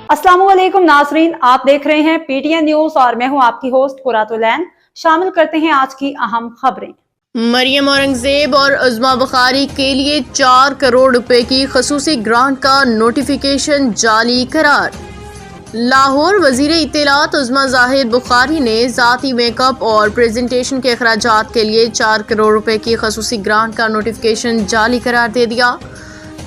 अस्सलाम वालेकुम नाजरीन, आप देख रहे हैं पीटीएन न्यूज और मैं हूं आपकी होस्ट कुरातुलैन। शामिल करते हैं आज की अहम खबरें। मरियम औरंगजेब और उज़्मा बुखारी के लिए 4 करोड़ रुपए की खसूसी ग्रांट का नोटिफिकेशन जाली करार। लाहौर वजीर इत्तलात उज़्मा जाहिद बुखारी ने ज़ाती मेकअप और प्रेजेंटेशन के अखराजात के लिए 4 करोड़ रुपए की खसूसी ग्रांट का नोटिफिकेशन जाली करार दे दिया।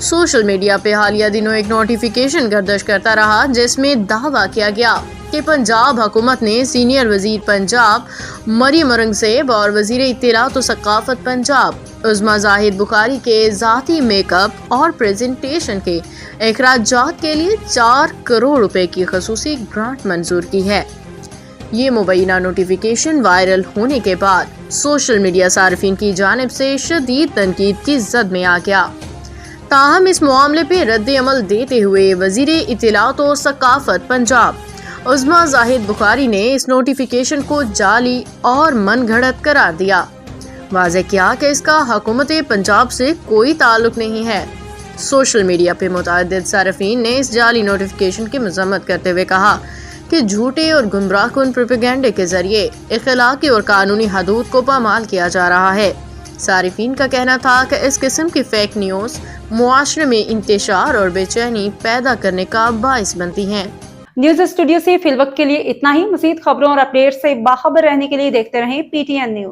सोशल मीडिया पे हालिया दिनों एक नोटिफिकेशन गर्दिश करता रहा जिसमें दावा किया गया कि पंजाब हुकूमत ने सीनियर वजीर पंजाब मरियम औरंगजेब और वजीर इत्तलात और सकाफत पंजाब उज़्मा जाहिद बुखारी के ज़ाती मेकअप और प्रेजेंटेशन के अखराजात के लिए 4 करोड़ रुपए की खसूसी ग्रांट मंजूर की है। ये मुबैना नोटिफिकेशन वायरल होने के बाद सोशल मीडिया सार्फिन की जानिब से शदीद तनकीद की जद में आ गया। ताहम इस मामले पे रद्द अमल देते हुए वजीर इत्तलात और सकाफत पंजाब उज़्मा जाहिद बुखारी ने इस नोटिफिकेशन को जाली और मनगढ़ंत करार दिया। वाज़ेह किया कि इसका हुकूमत पंजाब से कोई ताल्लुक नहीं है। सोशल मीडिया पे मुतअद्दिद सार्फिन ने इस जाली नोटिफिकेशन की मज़म्मत करते हुए कहा कि झूठे और गुमराहकुन प्रोपेगेंडे के जरिए अखलाकी और कानूनी हदूद को पामाल किया जा रहा है। सारिफीन का कहना था कि इस किस्म की फेक न्यूज़ मुआशरे में इंतशार और बेचैनी पैदा करने का बाइस बनती हैं। न्यूज स्टूडियो से फिलवक्त के लिए इतना ही। मज़ीद खबरों और अपडेट से बाखबर रहने के लिए देखते रहें पीटीएन न्यूज।